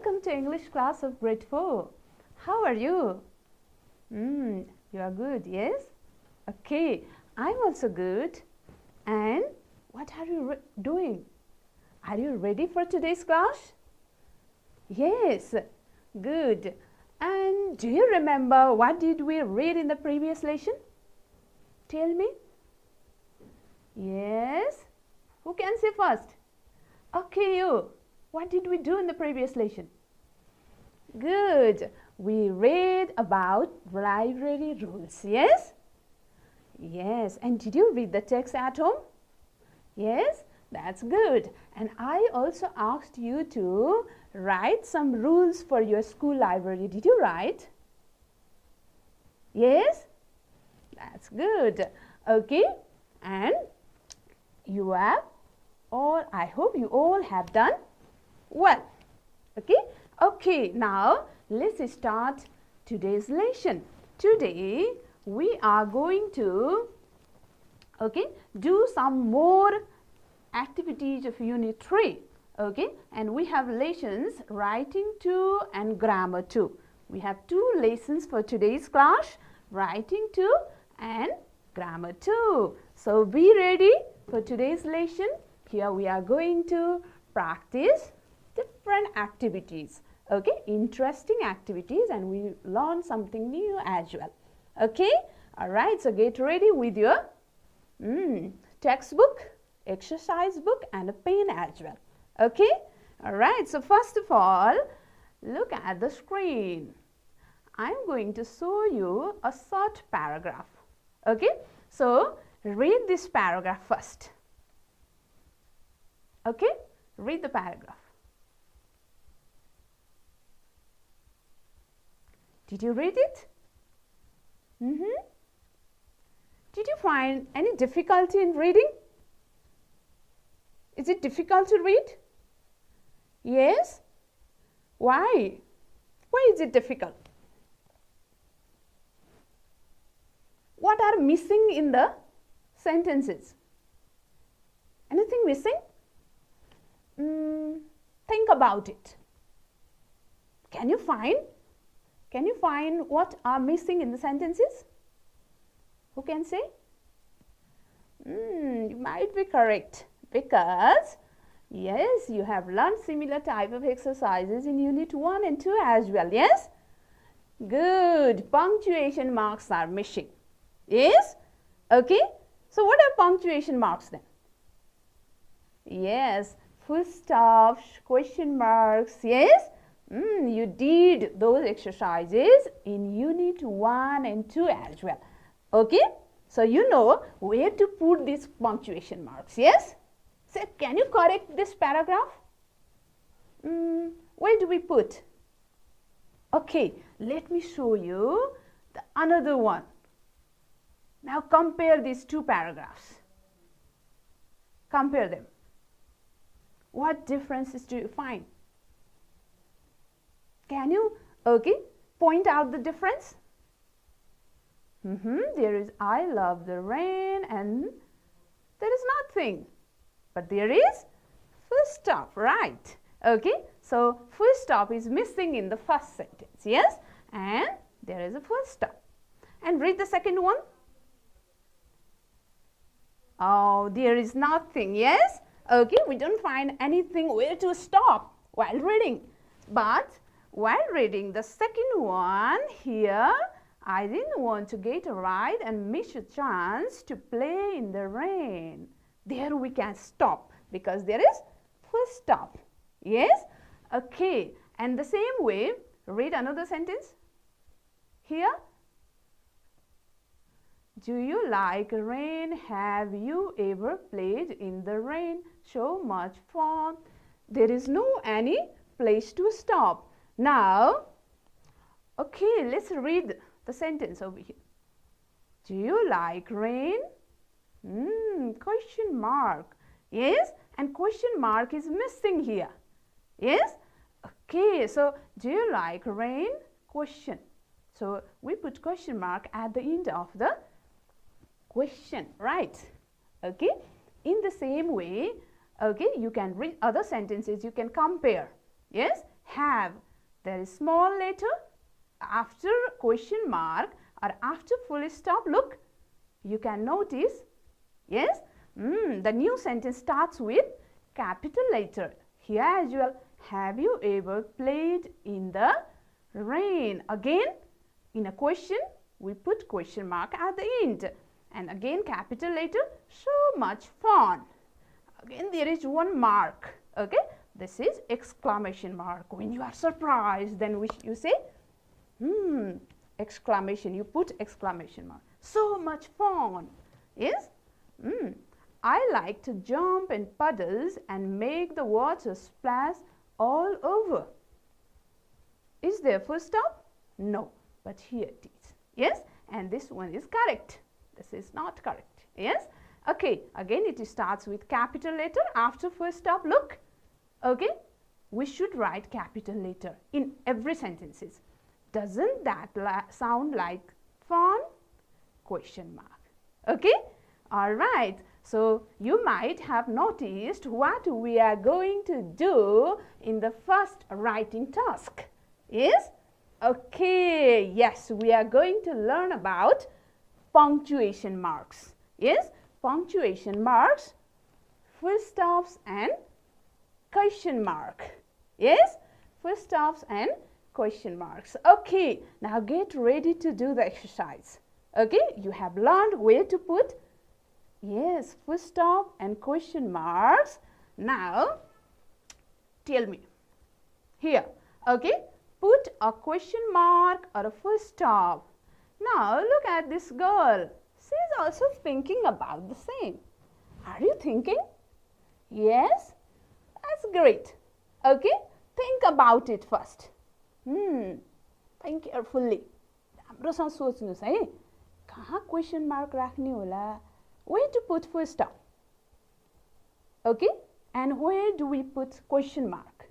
welcome to English class of grade 4. How are you? You are good, yes? Okay, I'm also good. And what are you doing? Are you ready for today's class? Yes, good. And do you remember what did we read in the previous lesson? Tell me. Yes? Who can say first? Okay, you. What did we do in the previous lesson? Good. We read about library rules, yes? Yes. And did you read the text at home? Yes? That's good. And I also asked you to write some rules for your school library. Did you write? Yes? That's good. Okay. And you have all, I hope you all have done well. Okay. Okay. Now let's start today's lesson. Today we are going to do some more activities of unit 3. Okay, and we have lessons writing 2 and grammar 2. We have 2 lessons for today's class, writing 2 and grammar 2. So be ready for today's lesson. Here we are going to practice different activities. Okay, interesting activities, and we learn something new as well. Okay, all right, so get ready with your textbook, exercise book and a pen as well. Okay, all right, so first of all, look at the screen. I'm going to show you a short paragraph. Okay, so read this paragraph first. Okay, read the paragraph. Did you read it? Did you find any difficulty in reading? Is it difficult to read? Yes? Why? Why is it difficult? What are missing in the sentences? Anything missing? Think about it. Can you find what are missing in the sentences? Who can say? You might be correct, because yes, you have learned similar type of exercises in unit 1 and 2 as well. Yes? Good. Punctuation marks are missing. Yes? Okay. So what are punctuation marks then? Yes, full stops, question marks. Yes? You did those exercises in unit 1 and 2 as well. Okay? So you know where to put these punctuation marks. Yes? So can you correct this paragraph? Where do we put? Okay, let me show you another one. Now compare these 2 paragraphs. Compare them. What differences do you find? Can you, point out the difference? There is I love the rain and there is nothing. But there is full stop, right? Okay, so full stop is missing in the first sentence, yes? And there is a full stop. And read the second one. Oh, there is nothing, yes? Okay, we don't find anything where to stop while reading. But while reading the second one here, I didn't want to get it right and miss a chance to play in the rain. There we can stop because there is full stop. Yes? Okay. And the same way, read another sentence. Here. Do you like rain? Have you ever played in the rain? So much fun. There is no any place to stop. Now, okay, let's read the sentence over here. Do you like rain? Question mark. Yes, and question mark is missing here. Yes? Okay, so do you like rain? Question. So we put question mark at the end of the question, right? Okay. In the same way, okay, you can read other sentences, you can compare. Yes? have. There is small letter after question mark or after full stop. Look, you can notice, yes, the new sentence starts with capital letter. Here as well, have you ever played in the rain? Again, in a question, we put question mark at the end. And again, capital letter, so much fun. Again, there is one mark, okay? This is exclamation mark. When you are surprised, then you say, exclamation, you put exclamation mark. So much fun, yes? I like to jump in puddles and make the water splash all over. Is there full stop? No, but here it is, yes? And this one is correct. This is not correct, yes? Okay, again it starts with capital letter after full stop. Look, okay, we should write capital letter in every sentences. Doesn't that sound like fun? Question mark. Okay, all right. So you might have noticed what we are going to do in the first writing task. Yes? Okay, yes, we are going to learn about punctuation marks. Yes, punctuation marks, full stops and question mark. Yes, full stops and question marks. Okay, now get ready to do the exercise. Okay, you have learned where to put, yes, full stop and question marks. Now, tell me, here, okay, put a question mark or a full stop. Now, look at this girl. She is also thinking about the same. Are you thinking? Yes? That's great. Okay, think about it first. Think carefully. राम्रोसँग सोच्नुस् है कहाँ question mark राख्ने होला? Where to put full stop? Okay, and where do we put question mark?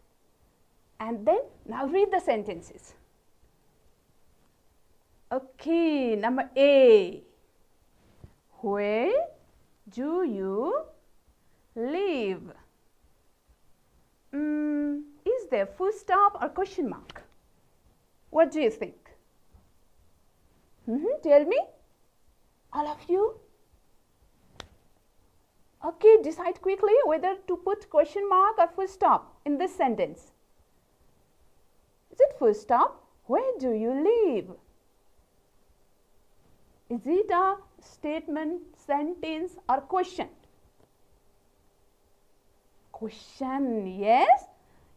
And then now read the sentences. Okay, number A. Where do you live? Is there full stop or question mark? What do you think? Tell me, all of you. Okay, decide quickly whether to put question mark or full stop in this sentence. Is it full stop? Where do you live? Is it a statement, sentence or question? Question, yes?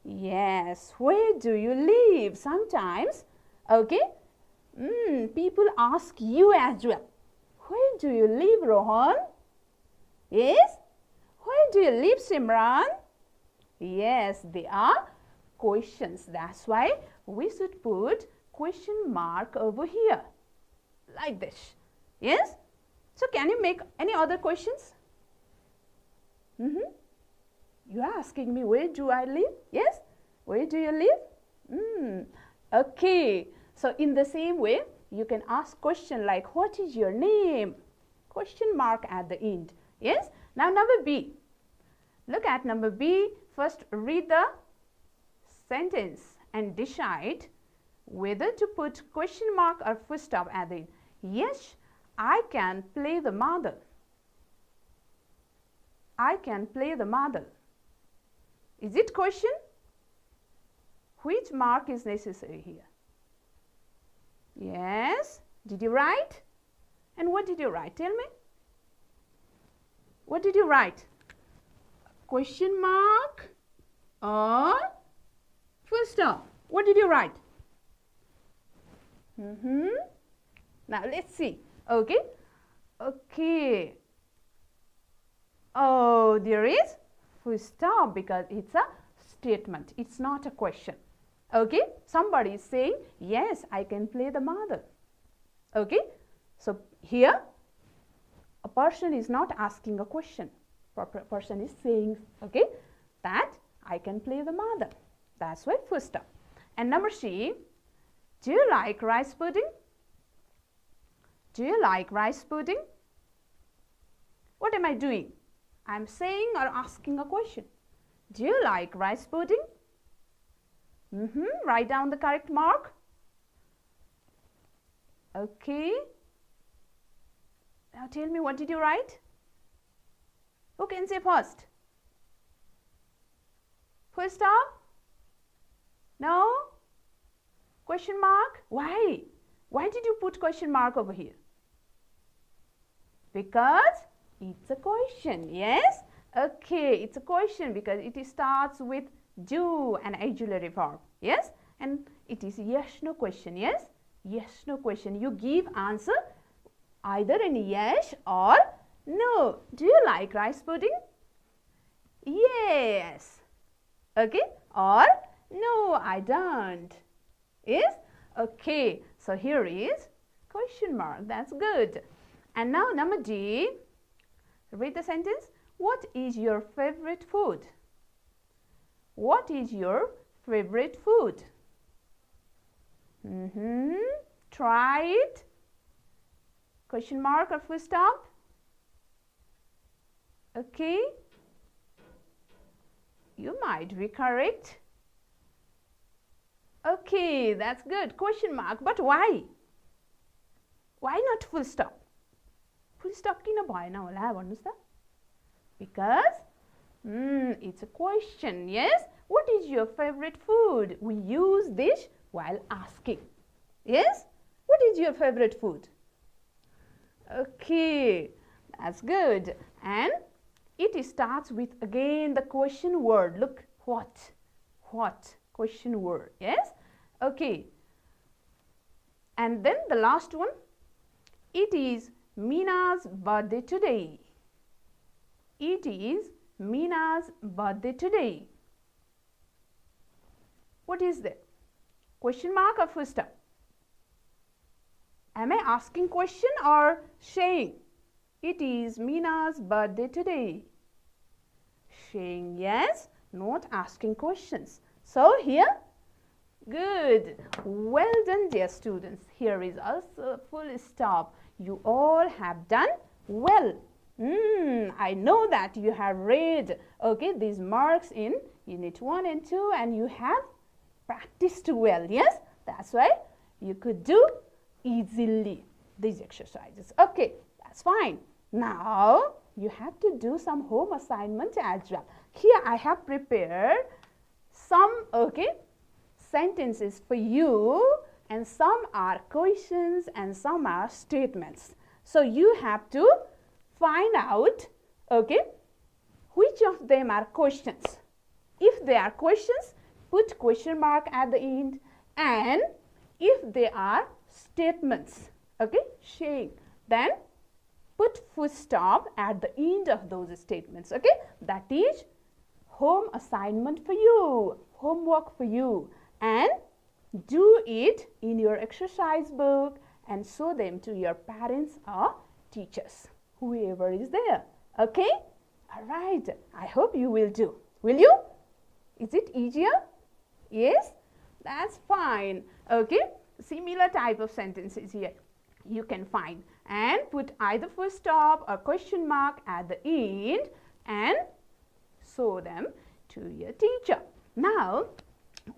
Yes, where do you live? Sometimes, okay, people ask you as well. Where do you live, Rohan? Yes? Where do you live, Simran? Yes, they are questions. That's why we should put question mark over here, like this. Yes? So, can you make any other questions? You are asking me, where do I live? Yes? Where do you live? Okay. So, in the same way, you can ask question like, what is your name? Question mark at the end. Yes? Now, number B. Look at number B. First, read the sentence and decide whether to put question mark or full stop at the end. Yes, I can play the mother. I can play the mother. Is it question? Which mark is necessary here? Yes. Did you write? And what did you write? Tell me. What did you write? Question mark or full stop? What did you write? Now let's see. Okay. Okay. Oh, there is full stop because it's a statement. It's not a question. Okay. Somebody is saying, yes, I can play the mother. Okay. So here a person is not asking a question. Person is saying, okay, that I can play the mother. That's why full stop. And number C, do you like rice pudding? Do you like rice pudding? What am I doing? I'm saying or asking a question. Do you like rice pudding? Write down the correct mark. Okay. Now tell me, what did you write? Who can say first? Full stop? No? Question mark? Why? Why did you put question mark over here? Because it's a question, yes? Okay, it's a question because it starts with do, an auxiliary verb, yes? And it is yes, no question, yes? Yes, no question. You give answer either in yes or no. Do you like rice pudding? Yes. Okay, or no, I don't. Yes? Okay, so here is question mark. That's good. And now number D, read the sentence. What is your favorite food? What is your favorite food? Try it. Question mark or full stop? Okay. You might be correct. Okay, that's good. Question mark. But why? Why not full stop? Full stop किन भएन होला भन्नुस् त? Because it's a question, yes? What is your favorite food? We use this while asking. Yes? What is your favorite food? Okay, that's good. And it starts with again the question word. Look, what? What? Question word, yes? Okay. And then the last one. It is Mina's birthday today. It is Mina's birthday today. What is that? Question mark or full stop? Am I asking question or saying? It is Mina's birthday today. Saying yes, not asking questions. So here, good. Well done, dear students. Here is also full stop. You all have done well. I know that you have read, okay, these marks in Unit 1 and 2 and you have practiced well, yes? That's why you could do easily these exercises. Okay, that's fine. Now, you have to do some home assignment as well. Here I have prepared some, okay, sentences for you and some are questions and some are statements. So, you have to find out, okay, which of them are questions. If they are questions, put question mark at the end, and if they are statements, okay, saying, then put full stop at the end of those statements, okay. That is home assignment for you, homework for you, and do it in your exercise book and show them to your parents or teachers, whoever is there, okay. All right, I hope you will do. Will you? Is it easier? Yes, that's fine. Okay, similar type of sentences here you can find and put either full stop or question mark at the end and show them to your teacher. Now,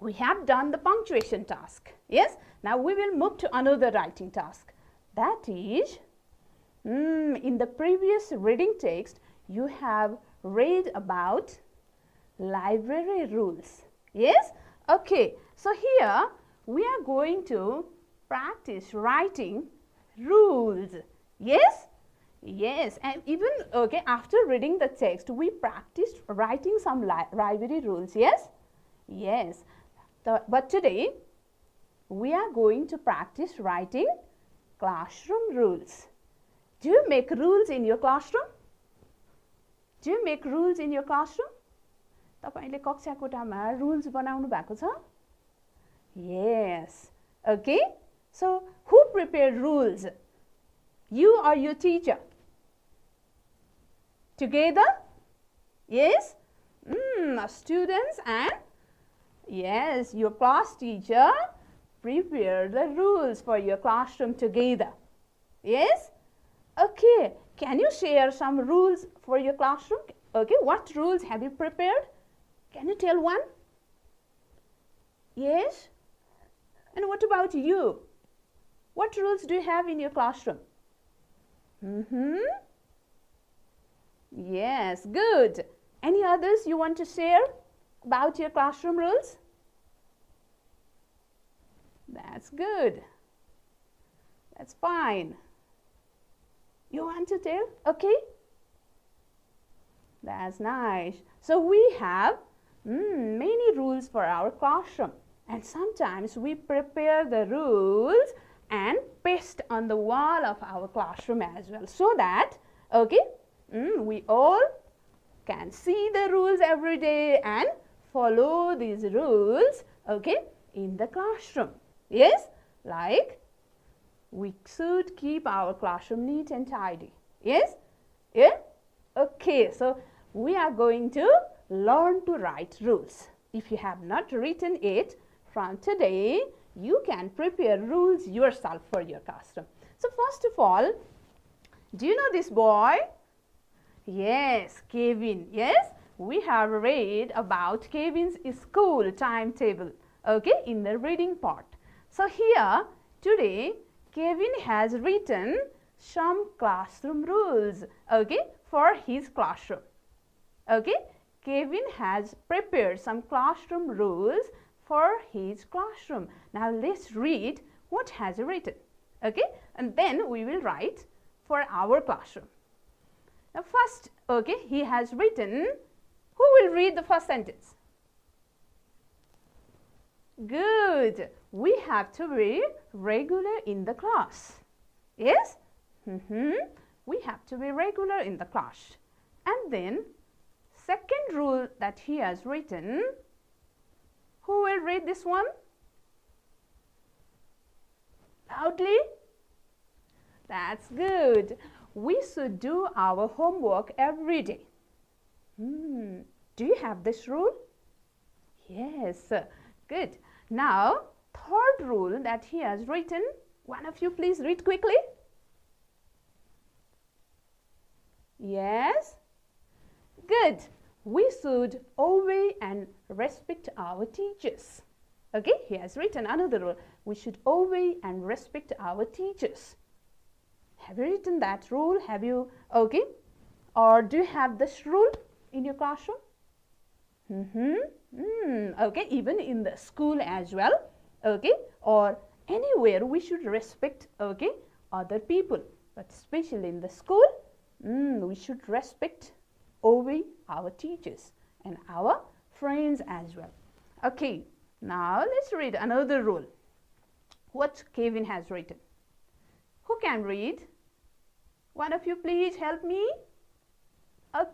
we have done the punctuation task. Yes, now we will move to another writing task. That is, in the previous reading text, you have read about library rules. Yes? Okay, so here we are going to practice writing rules. Yes? Yes, and even, okay, after reading the text, we practiced writing some library rules. Yes? Yes. But today, we are going to practice writing classroom rules. Do you make rules in your classroom? Do you make rules in your classroom? तपाईले कक्षा कोठामा rules बनाउनु भएको छ? Yes. Okay. So, who prepared rules? You or your teacher? Together? Yes? Students and yes, your class teacher prepared the rules for your classroom together. Yes? Okay. Can you share some rules for your classroom? Okay. What rules have you prepared? Can you tell one? Yes? And what about you? What rules do you have in your classroom? Yes, good. Any others you want to share about your classroom rules? That's good. That's fine. You want to tell? Okay. That's nice. So we have many rules for our classroom, and sometimes we prepare the rules and paste on the wall of our classroom as well, so that we all can see the rules every day and follow these rules in the classroom. Yes, like we should keep our classroom neat and tidy. Yes? Yeah? Okay, so we are going to learn to write rules. If you have not written it, from today you can prepare rules yourself for your classroom. So first of all, do you know this boy? Yes, Kevin. Yes, we have read about Kevin's school timetable, in the reading part. So here today Kevin has written some classroom rules, for his classroom. Kevin has prepared some classroom rules for his classroom. Now let's read what has he written, and then we will write for our classroom. Now first, he has written, who will read the first sentence? Good. We have to be regular in the class. Yes? We have to be regular in the class. And then, second rule that he has written, who will read this one? Loudly? That's good. We should do our homework every day. Do you have this rule? Yes. Good. Now, third rule that he has written, one of you please read quickly. Yes? Good. We should obey and respect our teachers. He has written another rule. We should obey and respect our teachers. Have you written that rule? Have you, or do you have this rule in your classroom? Even in the school as well, or anywhere we should respect, other people, but especially in the school, we should respect, obey our teachers and our friends as well. Now let's read another rule. What Kevin has written. Who can read? One of you please help me. I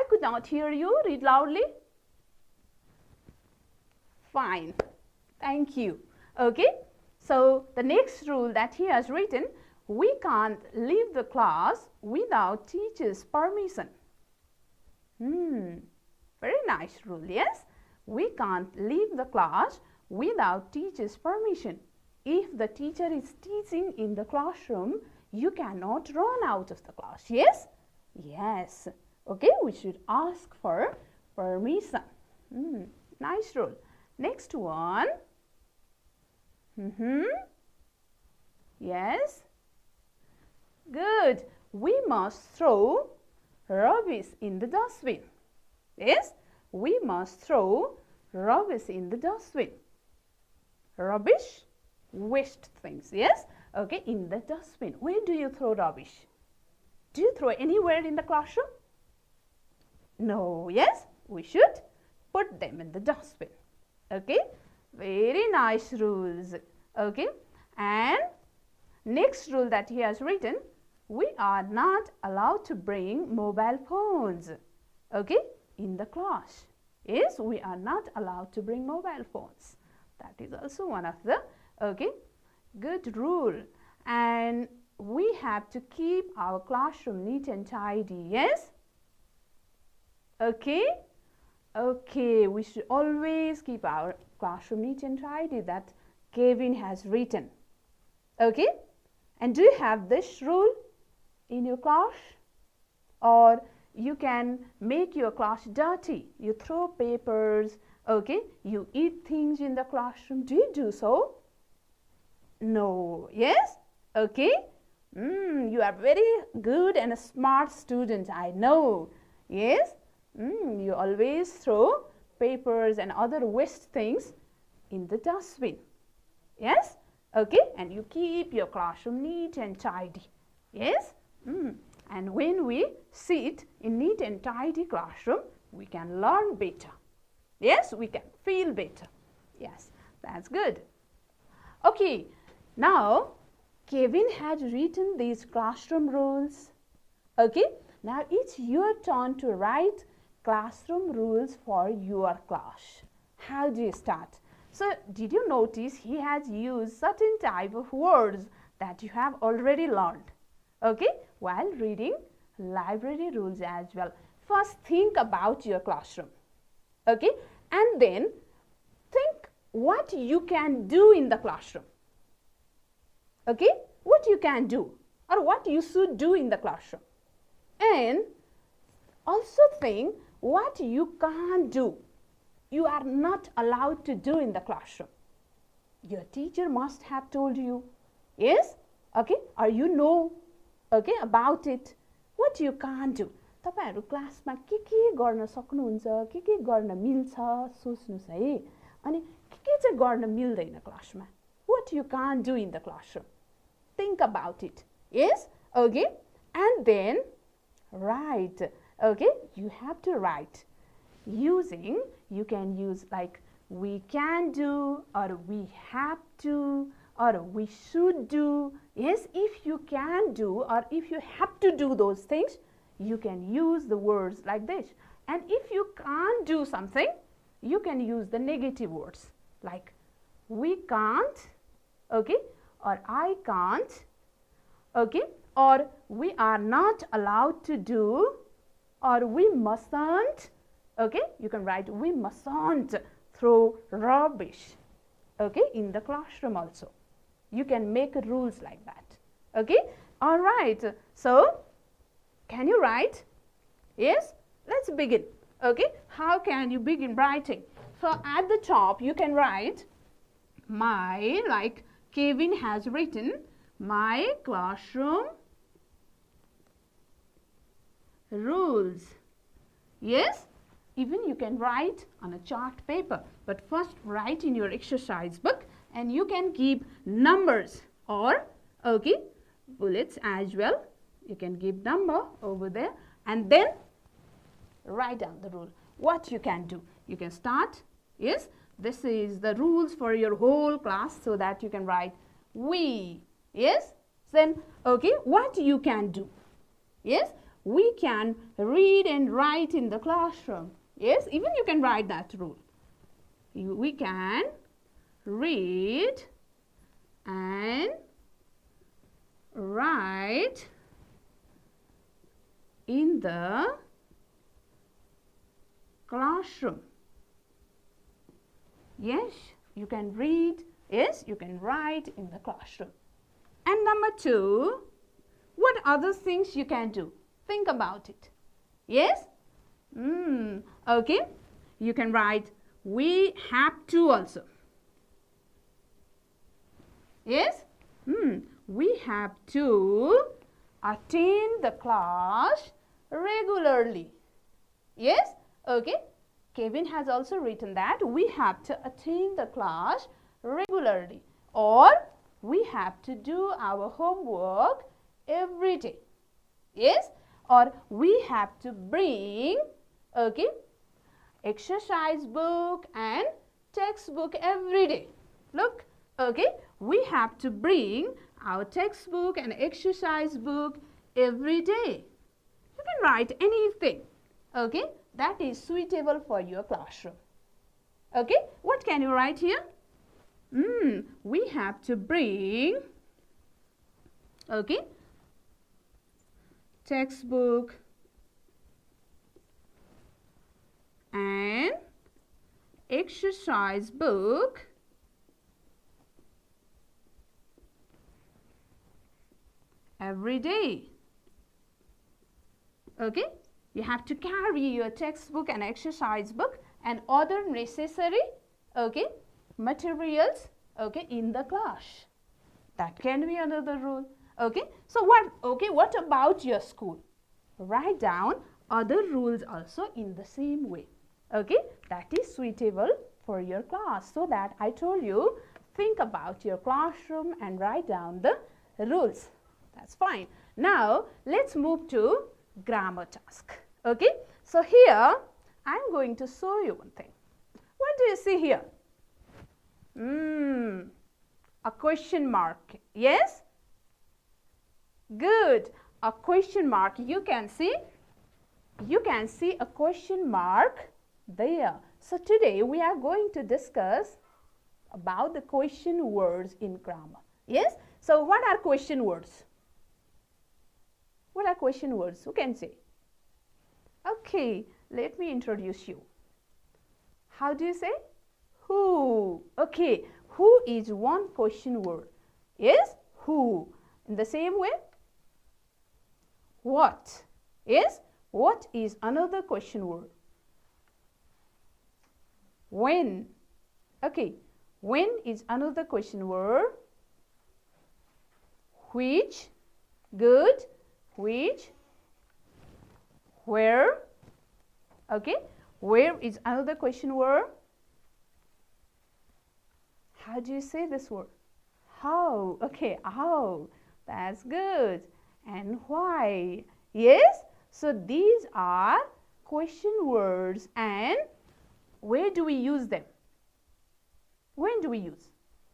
could not hear you. Read loudly. Fine. Thank you. So the next rule that he has written, we can't leave the class without teacher's permission. Very nice rule, yes? We can't leave the class without teacher's permission. If the teacher is teaching in the classroom, you cannot run out of the class, yes? Yes. We should ask for permission. Nice rule. Next one. Yes. Good. We must throw rubbish in the dustbin. Yes, we must throw rubbish in the dustbin. Rubbish, waste things, yes? In the dustbin. Where do you throw rubbish? Do you throw anywhere in the classroom? No, yes? We should put them in the dustbin. Very nice rules. And next rule that he has written, we are not allowed to bring mobile phones, in the class. Yes, we are not allowed to bring mobile phones. That is also one of the, good rule. And we have to keep our classroom neat and tidy, yes? We should always keep our classroom neat and tidy, that Kevin has written. And do you have this rule in your class? Or you can make your class dirty. You throw papers, okay? You eat things in the classroom. Do you do so? No. Yes? Okay? You are very good and a smart student, I know. Yes? You always throw papers and other waste things in the dustbin. Yes? Okay? And you keep your classroom neat and tidy. Yes? And when we sit in neat and tidy classroom, we can learn better. Yes? We can feel better. Yes, that's good. Okay, now Kevin has written these classroom rules. Okay, now it's your turn to write classroom rules for your class. How do you start? So, did you notice he has used certain type of words that you have already learned, okay, while reading library rules as well. First, think about your classroom, okay, and then think what you can do in the classroom, okay, what you can do or what you should do in the classroom, and also think what you can't do. You are not allowed to do in the classroom. Your teacher must have told you, yes, okay, or you know, okay, about it, what you can't do. तपाईहरु क्लासमा के गर्न सक्नुहुन्छ, के गर्न मिल्छ सोच्नुस् है, अनि के चाहिँ गर्न मिल्दैन क्लासमा. What you can't do in the classroom. Think about it. Yes, okay, and then write. Okay, you have to write. Using, you can use like we can do, or we have to, or we should do. Yes, if you can do or if you have to do those things, you can use the words like this. And if you can't do something, you can use the negative words like we can't, okay, or I can't, okay, or we are not allowed to do, or we mustn't. Okay, you can write we mustn't throw rubbish, okay, in the classroom also. You can make rules like that. Okay, all right. So, can you write? Yes, let's begin. Okay, how can you begin writing? So, at the top you can write my, like Kevin has written, my classroom rules. Yes, even you can write on a chart paper, but first write in your exercise book, and you can keep numbers or, okay, bullets as well. You can give number over there and then write down the rule. What you can do. You can start, yes, this is the rules for your whole class, so that you can write we, yes, then, okay, what you can do. Yes, we can read and write in the classroom. Yes, even you can write that rule. We can read and write in the classroom. Yes, you can read. Yes, you can write in the classroom. And number 2, what other things you can do? Think about it. Yes? Okay. You can write we have to also. Yes? We have to attend the class regularly. Yes? Okay. Kevin has also written that we have to attend the class regularly, or we have to do our homework every day. Yes? Or we have to bring, okay, exercise book and textbook every day. Look, okay, we have to bring our textbook and exercise book every day. You can write anything, okay, that is suitable for your classroom. Okay, what can you write here? We have to bring, okay, textbook and exercise book every day. Okay, You have to carry your textbook and exercise book and other necessary, okay, materials, okay, in the class. That can be another rule. Okay. So what about your school? Write down other rules also in the same way. Okay. That is suitable for your class. So that I told you, think about your classroom and write down the rules. That's fine. Now let's move to grammar task. Okay. So here I'm going to show you one thing. What do you see here? A question mark. Yes? Good. A question mark. You can see a question mark there. So today we are going to discuss about the question words in grammar. Yes? So what are question words? What are question words? Who can say? Okay, let me introduce you. How do you say? Who. Okay, who is one question word? Yes? Who. In the same way? What. Yes? What is another question word? When. Okay, when is another question word? Which. Good. Which. Where. Okay, where is another question word? How do you say this word? How. Okay, how. That's good. And why? Yes? So these are question words, and where do we use them? When do we use?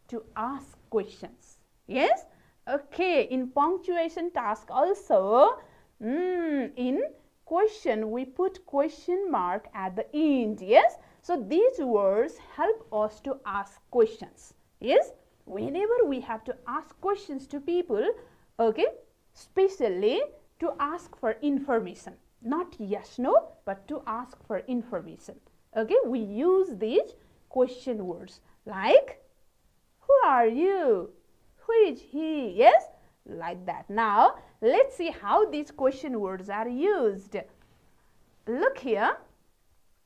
To ask questions. Yes? Okay, in punctuation task also, in question we put question mark at the end. Yes? So these words help us to ask questions. Yes? Whenever we have to ask questions to people, okay, especially to ask for information, not yes, no, but to ask for information. Okay, we use these question words like, who are you? Who is he? Yes, like that. Now, let's see how these question words are used. Look here.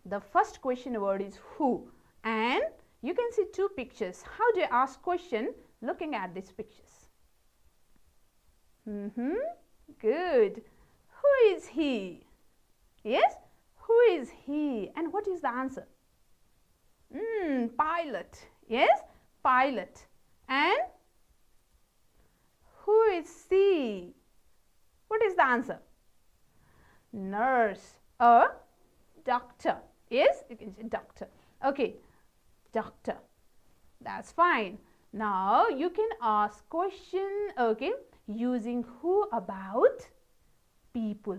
The first question word is who, and you can see two pictures. How do you ask question looking at these pictures? Good. Who is he? Yes? Who is he? And what is the answer? Pilot. Yes? Pilot. And who is she? What is the answer? Nurse or doctor. Yes? You can say doctor. Okay. Doctor. That's fine. Now you can ask question, okay, using who about people.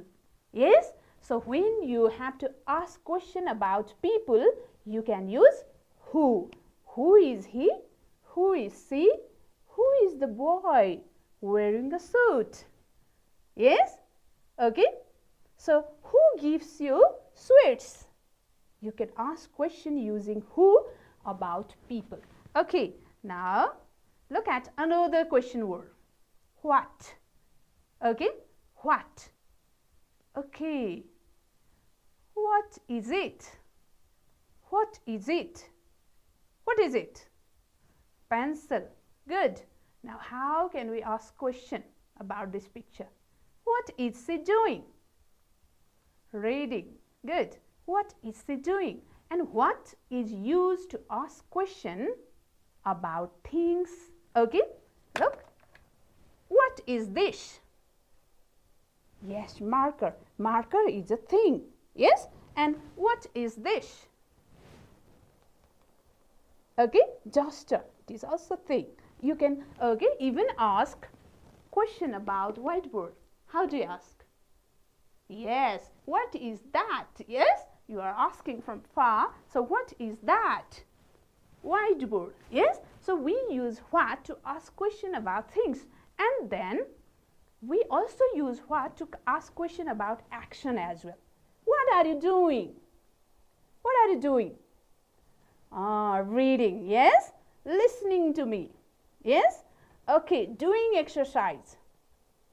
Yes? So when you have to ask question about people, you can use who. Who is he? Who is she? Who is the boy wearing a suit? Yes? Okay? So who gives you sweets? You can ask question using who about people. Okay, now look at another question word. What? Okay, what? Okay, what is it? What is it? What is it? Pencil. Good. Now how can we ask question about this picture? What is she doing? Reading. Good. What is she doing? And what is used to ask question about things? Okay, look. What is this? Yes, marker. Marker is a thing. Yes? And what is this? Okay, duster. It is also a thing. You can, okay, even ask question about whiteboard. How do you ask? Yes, what is that? Yes, you are asking from far. So what is that? Whiteboard. Yes, so we use what to ask question about things, and then we also use what to ask question about action as well. What are you doing? What are you doing? Reading. Yes, listening to me. Yes, okay, doing exercise.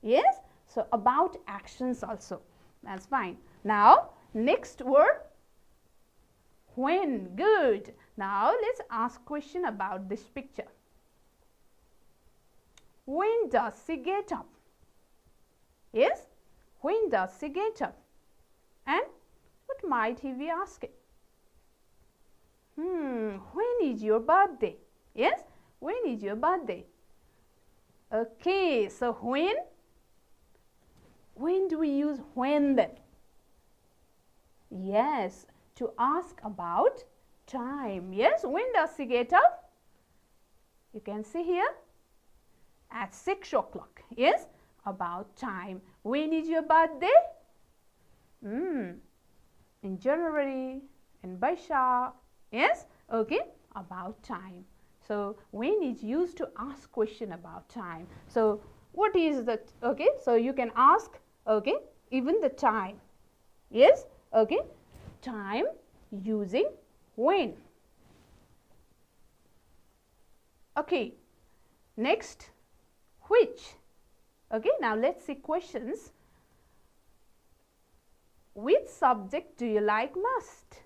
Yes, so about actions also. That's fine. Now, next word, when. Good. Now, let's ask question about this picture. When does she get up? Yes, when does she get up? And what might he be asking? When is your birthday? Yes, when is your birthday? Okay, so when do we use when then? Yes, to ask about time. Yes, when does she get up? You can see here at 6 o'clock. Yes, about time. When is your birthday? In January, in Baishak. Yes, okay, about time. So when is used to ask question about time. So what is the, okay, so you can ask, okay, even the time. Yes, okay, time using when. Okay, next, which. Okay, now let's see questions. Which subject do you like most?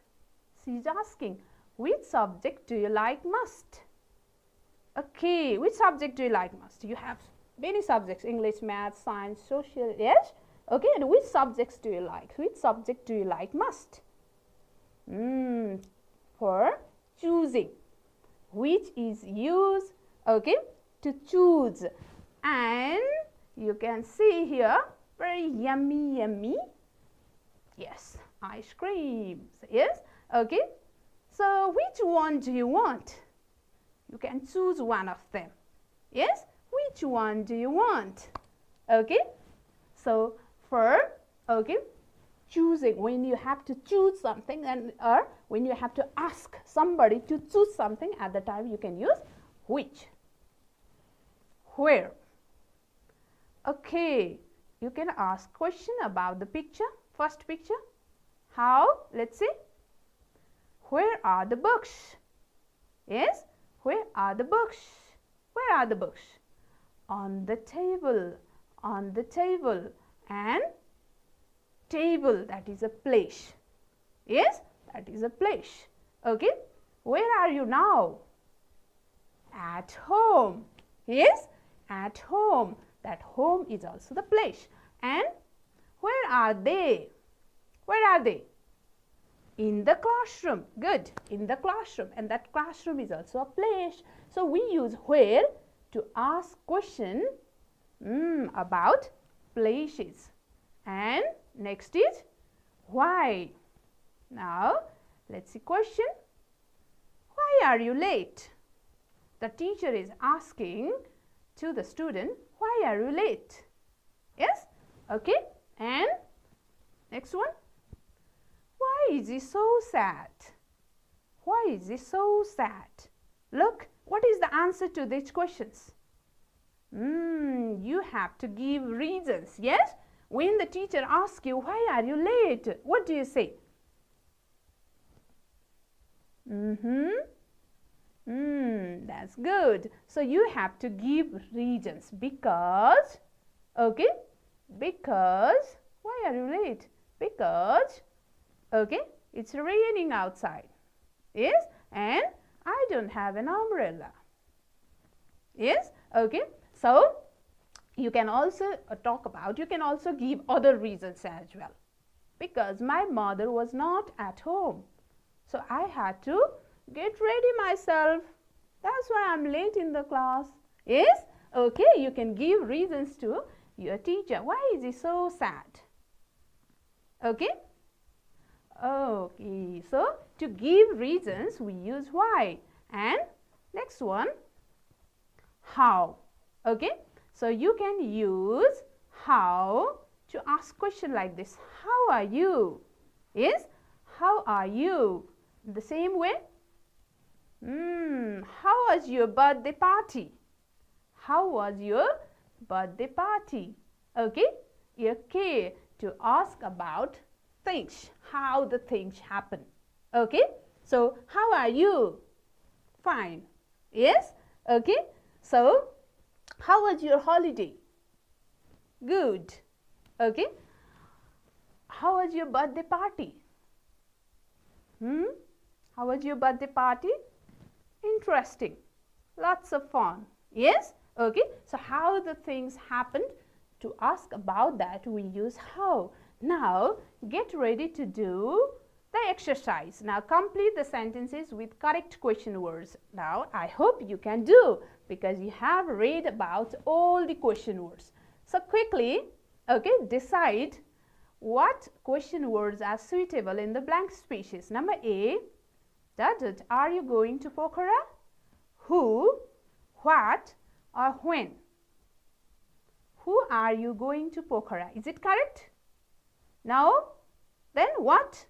She's asking, which subject do you like most? Okay, which subject do you like most? You have many subjects, English, math, science, social, yes? Okay, and which subjects do you like? Which subject do you like most? For choosing, which is used, okay, to choose. And you can see here, very yummy, yummy. Yes, ice creams. Yes, okay. So which one do you want? You can choose one of them. Yes, which one do you want? Okay. So for, okay, choosing, when you have to choose something, and or when you have to ask somebody to choose something, at the time you can use which. Where. Okay, you can ask question about the picture. First picture, how? Let's see. Where are the books? Yes, where are the books? Where are the books? On the table, on the table. And table, that is a place. Yes, that is a place. Okay, where are you now? At home. Yes, at home. That home is also the place. And where are they? Where are they? In the classroom. Good, in the classroom. And that classroom is also a place. So we use where to ask question about places. And next is why. Now let's see question. Why are you late? The teacher is asking to the student, why are you late? Yes, okay. And next one, why is he so sad? Why is he so sad? Look, what is the answer to these questions? You have to give reasons. Yes, when the teacher asks you, why are you late? What do you say? That's good. So you have to give reasons. Because, okay, because, why are you late? Because, okay, it's raining outside. Yes, and I don't have an umbrella. Yes, okay. So you can also talk about, you can also give other reasons as well. Because my mother was not at home. So I had to get ready myself. That's why I'm late in the class. Yes, okay, you can give reasons to your teacher. Why is he so sad? Okay. Okay, so to give reasons we use why. And next one, how. Okay, so you can use how to ask question like this. How are you? Yes, how are you? The same way. How was your birthday party? How was your birthday party? Okay, okay, to ask about things, how the things happen. Okay, so how are you? Fine. Yes, okay. So how was your holiday? Good. Okay. how was your birthday party? How was your birthday party? Interesting. Lots of fun. Yes? Okay. So how the things happened, to ask about that we use how. Now get ready to do the exercise. Now complete the sentences with correct question words. Now I hope you can do, because you have read about all the question words. So quickly, okay, decide what question words are suitable in the blank spaces. Number A, are you going to Pokhara? Who, what, or when? Who are you going to Pokhara? Is it correct? No? Then what?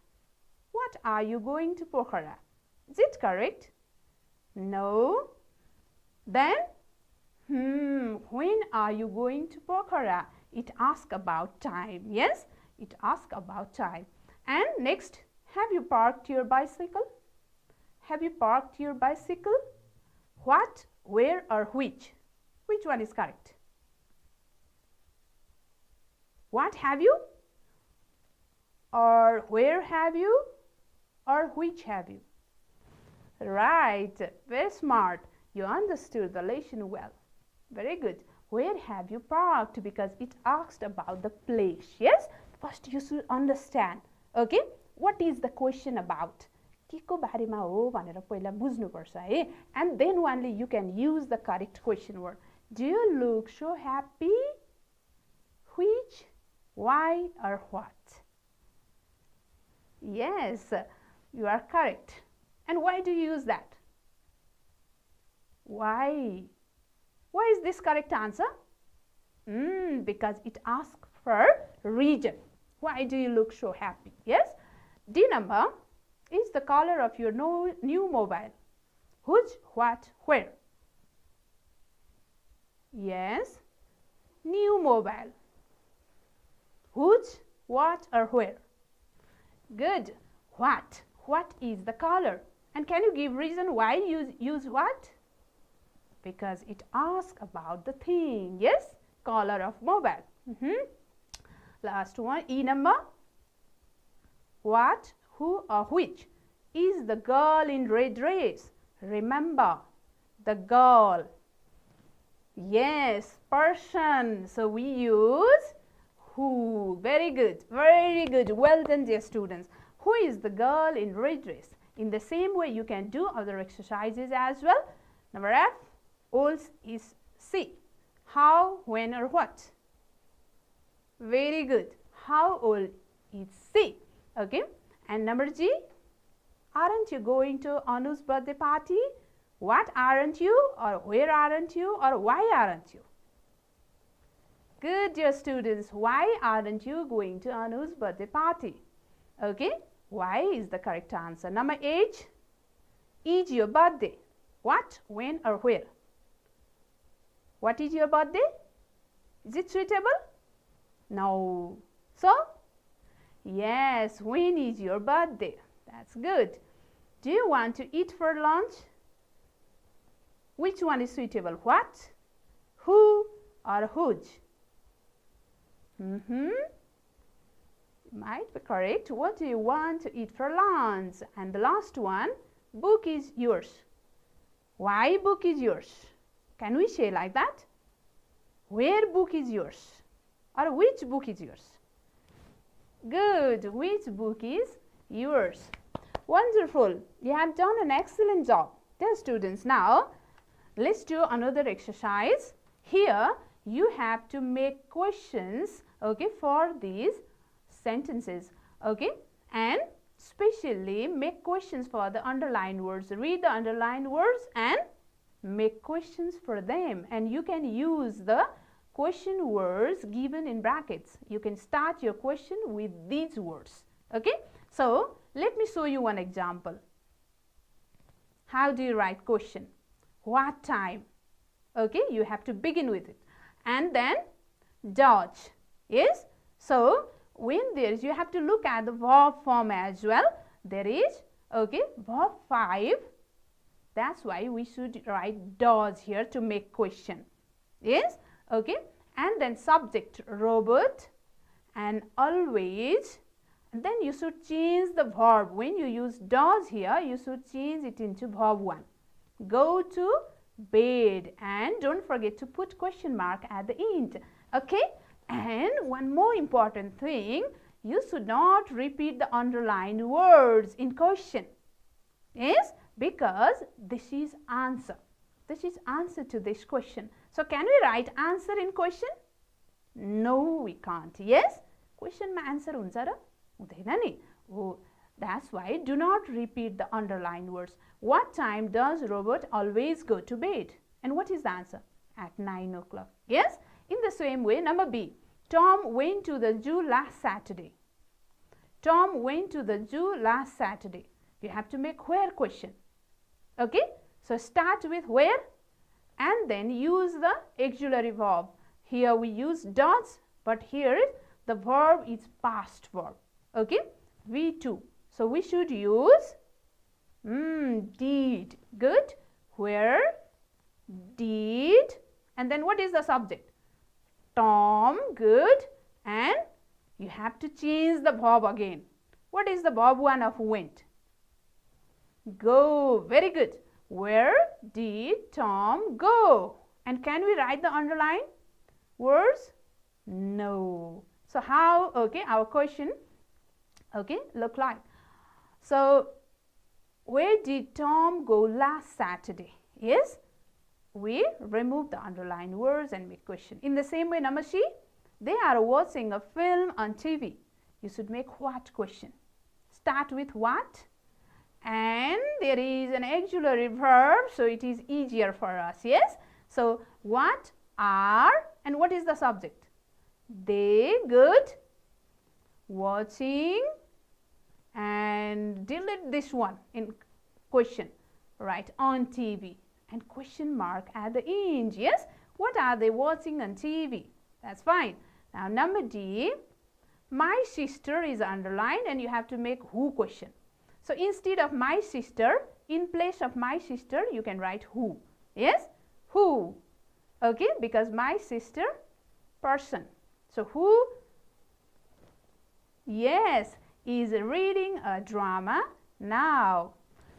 What are you going to Pokhara? Is it correct? No? Then when are you going to Pokhara? It asks about time. Yes? It asks about time. And next, have you parked your bicycle? Have you parked your bicycle? What, where, or which? Which one is correct? What have you? Or where have you? Or which have you? Right. Very smart. You understood the lesson well. Very good. Where have you parked? Because it asked about the place. Yes? First you should understand. Okay? What is the question about? के को बारेमा हो भनेर पहिला बुझ्नुपर्छ है. And then only you can use the correct question word. Do you look so happy? Which, why, or what? Yes, you are correct. And why do you use that? Why? Why is this correct answer? Because it asks for reason. Why do you look so happy? Yes? D number is the color of your new mobile. Which, what, where? Yes, new mobile. Which, what, or where? Good. What? What is the color? And can you give reason why you use what? Because it asks about the thing. Yes? Color of mobile. Last one, E number. What, who, or which is the girl in red dress? Remember, the girl. Yes, person. So we use who. Very good. Very good. Well done, dear students. Who is the girl in red dress? In the same way, you can do other exercises as well. Number F, old is C. How, when, or what? Very good. How old is C? Okay. And number G, aren't you going to Anu's birthday party? What aren't you? Or where aren't you? Or why aren't you? Good, dear students. Why aren't you going to Anu's birthday party? Okay. Why is the correct answer. Number H, is your birthday? What, when, or where? What is your birthday? Is it suitable? No. So, yes, when is your birthday? That's good. Do you want to eat for lunch? Which one is suitable? What, who, or which? Might be correct. What do you want to eat for lunch? And the last one, book is yours. Why book is yours? Can we say like that? Where book is yours? Or which book is yours? Good. Which book is yours? Wonderful. You have done an excellent job. Dear students, now let's do another exercise. Here you have to make questions, okay, for these sentences, okay, and specially make questions for the underlined words. Read the underlined words and make questions for them, and you can use the question words given in brackets. You can start your question with these words, okay. So let me show you one example. How do you write question? What time? Okay, you have to begin with it, and then does. Yes, so when there is, you have to look at the verb form as well. There is, okay, verb 5. That's why we should write does here to make question. Yes, okay, and then subject robot, and always, And then you should change the verb. When you use does here, you should change it into verb 1. Go to bed, and don't forget to put question mark at the end. Okay? And one more important thing, you should not repeat the underlined words in question. Yes? Because this is answer. This is answer to this question. So can we write answer in question? No, we can't. Yes? Question ma answer huncha ra? Hudaina ni. Oh, that's why do not repeat the underlined words. What time does Robert always go to bed? And what is the answer? At 9 o'clock. Yes? In the same way, number B. Tom went to the zoo last Saturday. Tom went to the zoo last Saturday. You have to make where question. Okay? So start with where and then use the auxiliary verb. Here we use does, but here the verb is past verb. Okay? V2. So we should use did. Good. Where, did, and then what is the subject? Tom. Good. And you have to change the verb again. What is the verb 1 of went? Go. Very good. Where did Tom go? And can we write the underline words? No. So how, okay, our question, okay, look like. So, where did Tom go last Saturday? Yes, we remove the underlined words and make question. In the same way, number C, they are watching a film on TV. You should make what question? Start with what? And there is an auxiliary verb, so it is easier for us. Yes? So, what are, and what is the subject? They. Good. Watching, and delete this one in question. Right, on TV, and question mark at the end. Yes? What are they watching on TV? That's fine. Now, number D, my sister is underlined, and you have to make who question. So, instead of my sister, in place of my sister, you can write who. Yes? Who. Okay? Because my sister, person. So, who? Yes, is reading a drama now.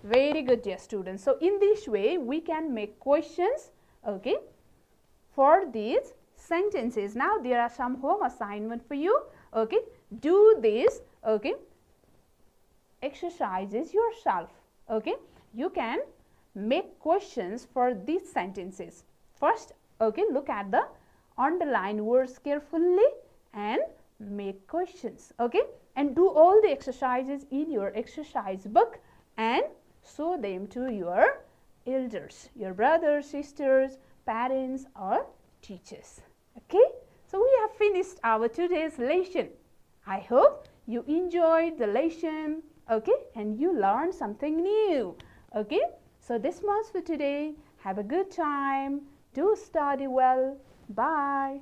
Very good, dear students. So, in this way, we can make questions, okay, for these sentences. Now, there are some home assignment for you. Okay? Do this, okay, exercises yourself. Okay? You can make questions for these sentences. First, okay, look at the underlined words carefully and make questions. Okay? And do all the exercises in your exercise book and show them to your elders, your brothers, sisters, parents or teachers. Okay? So, we have finished our today's lesson. I hope you enjoyed the lesson, okay, and you learned something new. Okay? So, this much for today. Have a good time. Do study well. Bye.